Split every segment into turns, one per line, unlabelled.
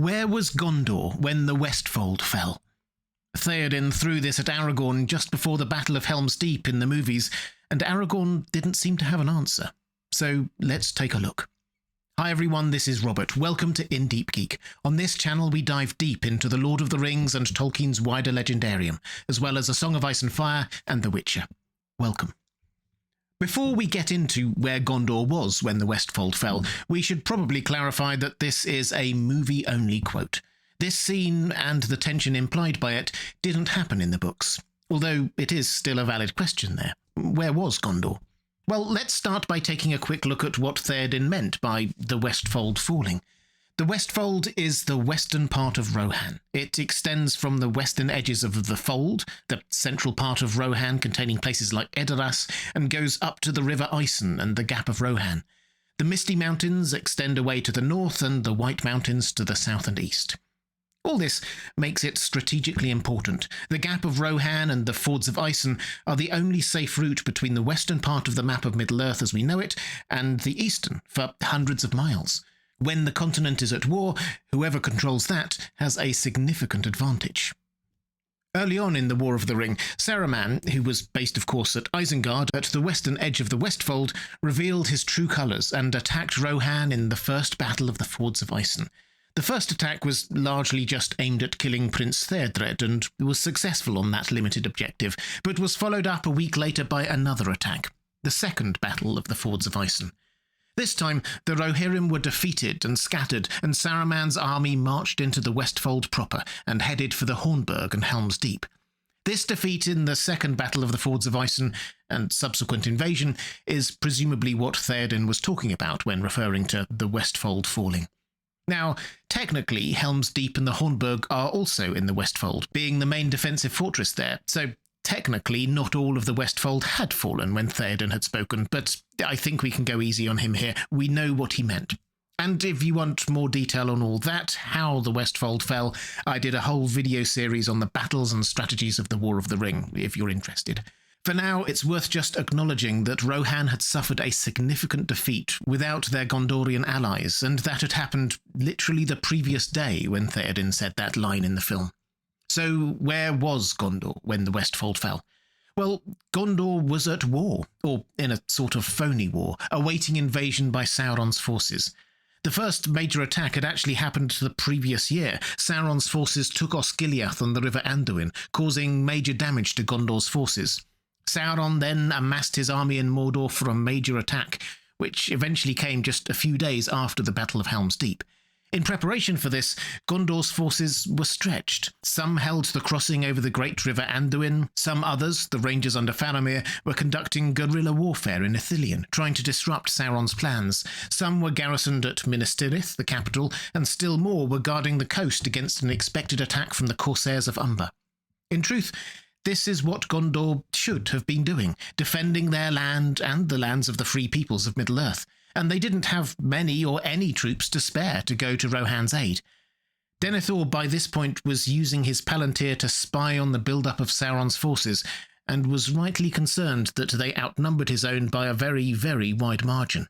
Where was Gondor when the Westfold fell? Theoden threw this at Aragorn just before the Battle of Helm's Deep in the movies, and Aragorn didn't seem to have an answer. So let's take a look. Hi everyone, this is Robert. Welcome to In Deep Geek. On this channel we dive deep into the Lord of the Rings and Tolkien's wider legendarium, as well as A Song of Ice and Fire and The Witcher. Welcome. Before we get into where Gondor was when the Westfold fell, we should probably clarify that this is a movie-only quote. This scene, and the tension implied by it, didn't happen in the books, although it is still a valid question there. Where was Gondor? Well, let's start by taking a quick look at what Theoden meant by the Westfold falling. The Westfold is the western part of Rohan. It extends from the western edges of the Fold, the central part of Rohan containing places like Edoras, and goes up to the River Isen and the Gap of Rohan. The Misty Mountains extend away to the north and the White Mountains to the south and east. All this makes it strategically important. The Gap of Rohan and the Fords of Isen are the only safe route between the western part of the map of Middle-earth as we know it and the eastern for hundreds of miles. When the continent is at war, whoever controls that has a significant advantage. Early on in the War of the Ring, Saruman, who was based of course at Isengard at the western edge of the Westfold, revealed his true colours and attacked Rohan in the first battle of the Fords of Isen. The first attack was largely just aimed at killing Prince Theodred and was successful on that limited objective, but was followed up a week later by another attack, the second battle of the Fords of Isen. This time, the Rohirrim were defeated and scattered, and Saruman's army marched into the Westfold proper and headed for the Hornburg and Helm's Deep. This defeat in the second battle of the Fords of Isen and subsequent invasion is presumably what Theoden was talking about when referring to the Westfold falling. Now, technically, Helm's Deep and the Hornburg are also in the Westfold, being the main defensive fortress there, so technically not all of the Westfold had fallen when Theoden had spoken, but I think we can go easy on him here. We know what he meant. And if you want more detail on all that, how the Westfold fell, I did a whole video series on the battles and strategies of the War of the Ring, if you're interested. For now, it's worth just acknowledging that Rohan had suffered a significant defeat without their Gondorian allies, and that had happened literally the previous day when Theoden said that line in the film. So where was Gondor when the Westfold fell? Well, Gondor was at war, or in a sort of phony war, awaiting invasion by Sauron's forces. The first major attack had actually happened the previous year. Sauron's forces took Osgiliath on the River Anduin, causing major damage to Gondor's forces. Sauron then amassed his army in Mordor for a major attack, which eventually came just a few days after the Battle of Helm's Deep. In preparation for this, Gondor's forces were stretched. Some held the crossing over the great river Anduin, some others, the rangers under Faramir, were conducting guerrilla warfare in Ithilien, trying to disrupt Sauron's plans. Some were garrisoned at Minas Tirith, the capital, and still more were guarding the coast against an expected attack from the Corsairs of Umber. In truth, this is what Gondor should have been doing, defending their land and the lands of the free peoples of Middle-earth, and they didn't have many or any troops to spare to go to Rohan's aid. Denethor by this point was using his Palantir to spy on the build-up of Sauron's forces, and was rightly concerned that they outnumbered his own by a very, very wide margin.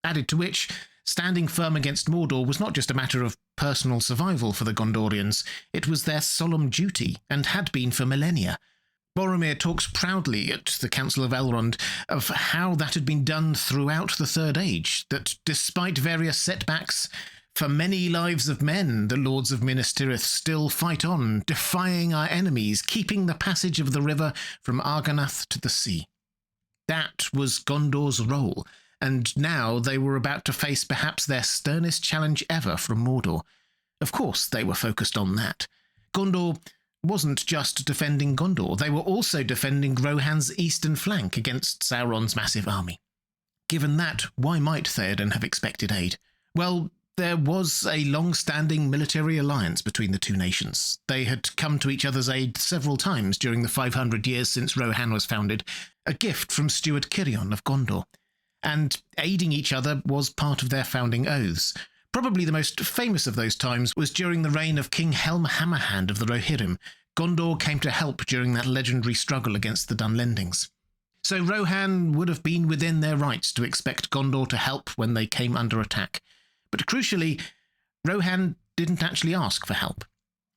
Added to which, standing firm against Mordor was not just a matter of personal survival for the Gondorians, it was their solemn duty, and had been for millennia. Boromir talks proudly at the Council of Elrond of how that had been done throughout the Third Age, that despite various setbacks, for many lives of men, the Lords of Minas Tirith still fight on, defying our enemies, keeping the passage of the river from Argonath to the sea. That was Gondor's role, and now they were about to face perhaps their sternest challenge ever from Mordor. Of course they were focused on that. Gondor wasn't just defending Gondor, they were also defending Rohan's eastern flank against Sauron's massive army. Given that, why might Theoden have expected aid? Well, there was a long-standing military alliance between the two nations. They had come to each other's aid several times during the 500 years since Rohan was founded, a gift from Steward Cirion of Gondor. And aiding each other was part of their founding oaths. Probably the most famous of those times was during the reign of King Helm Hammerhand of the Rohirrim. Gondor came to help during that legendary struggle against the Dunlendings. So Rohan would have been within their rights to expect Gondor to help when they came under attack. But crucially, Rohan didn't actually ask for help.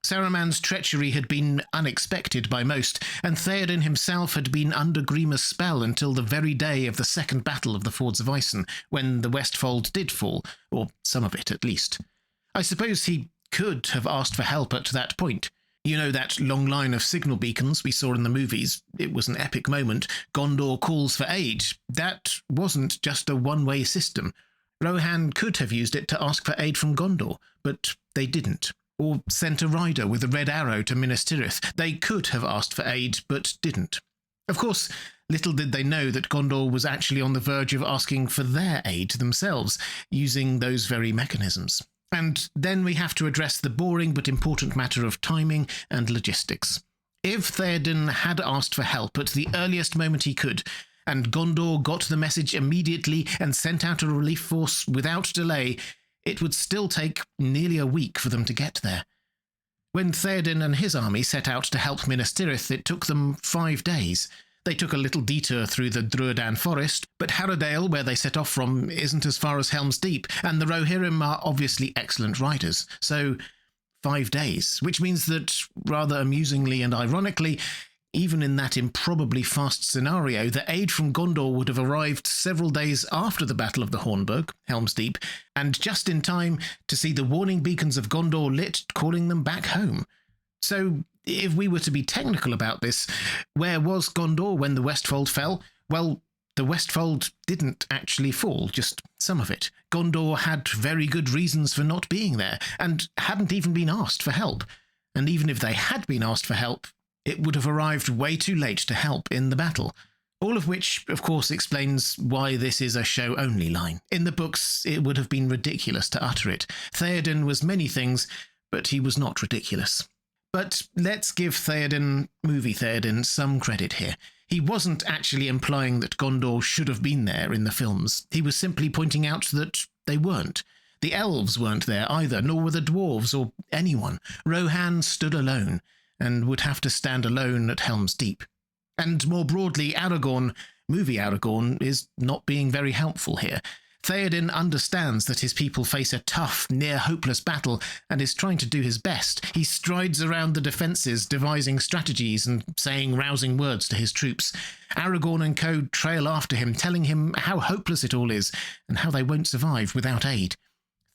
Saruman's treachery had been unexpected by most, and Theoden himself had been under Grima's spell until the very day of the second battle of the Fords of Isen, when the Westfold did fall, or some of it at least. I suppose he could have asked for help at that point. You know that long line of signal beacons we saw in the movies? It was an epic moment. Gondor calls for aid. That wasn't just a one-way system. Rohan could have used it to ask for aid from Gondor, but they didn't. Or sent a rider with a red arrow to Minas Tirith. They could have asked for aid, but didn't. Of course, little did they know that Gondor was actually on the verge of asking for their aid themselves, using those very mechanisms. And then we have to address the boring but important matter of timing and logistics. If Theoden had asked for help at the earliest moment he could, and Gondor got the message immediately and sent out a relief force without delay, it would still take nearly a week for them to get there. When Theoden and his army set out to help Minas Tirith, it took them 5 days. They took a little detour through the Druidan forest, but Harrodale, where they set off from, isn't as far as Helm's Deep, and the Rohirrim are obviously excellent riders. So 5 days, which means that, rather amusingly and ironically, even in that improbably fast scenario, the aid from Gondor would have arrived several days after the Battle of the Hornburg, Helm's Deep, and just in time to see the warning beacons of Gondor lit, calling them back home. So, if we were to be technical about this, where was Gondor when the Westfold fell? Well, the Westfold didn't actually fall, just some of it. Gondor had very good reasons for not being there, and hadn't even been asked for help. And even if they had been asked for help, it would have arrived way too late to help in the battle. All of which, of course, explains why this is a show-only line. In the books, it would have been ridiculous to utter it. Theoden was many things, but he was not ridiculous. But let's give Theoden, movie Theoden, some credit here. He wasn't actually implying that Gondor should have been there in the films. He was simply pointing out that they weren't. The elves weren't there either, nor were the dwarves or anyone. Rohan stood alone, and would have to stand alone at Helm's Deep. And more broadly, Aragorn, movie Aragorn, is not being very helpful here. Theoden understands that his people face a tough, near-hopeless battle, and is trying to do his best. He strides around the defences, devising strategies and saying rousing words to his troops. Aragorn and co trail after him, telling him how hopeless it all is, and how they won't survive without aid.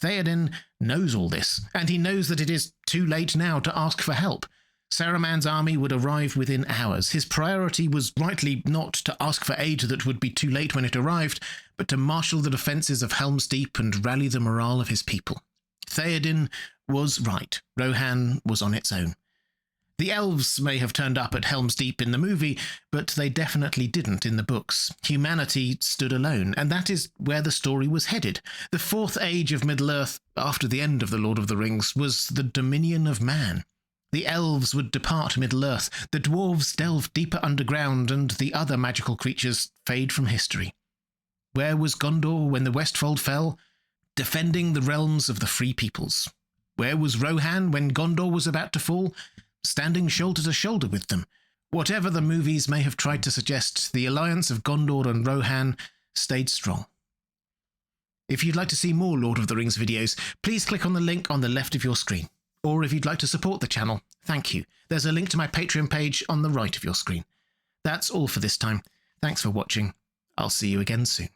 Theoden knows all this, and he knows that it is too late now to ask for help. Saruman's army would arrive within hours. His priority was rightly not to ask for aid that would be too late when it arrived, but to marshal the defences of Helm's Deep and rally the morale of his people. Theoden was right. Rohan was on its own. The elves may have turned up at Helm's Deep in the movie, but they definitely didn't in the books. Humanity stood alone, and that is where the story was headed. The fourth age of Middle-earth, after the end of The Lord of the Rings, was the dominion of man. The elves would depart Middle-earth, the dwarves delve deeper underground, and the other magical creatures fade from history. Where was Gondor when the Westfold fell? Defending the realms of the free peoples. Where was Rohan when Gondor was about to fall? Standing shoulder to shoulder with them. Whatever the movies may have tried to suggest, the alliance of Gondor and Rohan stayed strong. If you'd like to see more Lord of the Rings videos, please click on the link on the left of your screen. Or if you'd like to support the channel, thank you. There's a link to my Patreon page on the right of your screen. That's all for this time. Thanks for watching. I'll see you again soon.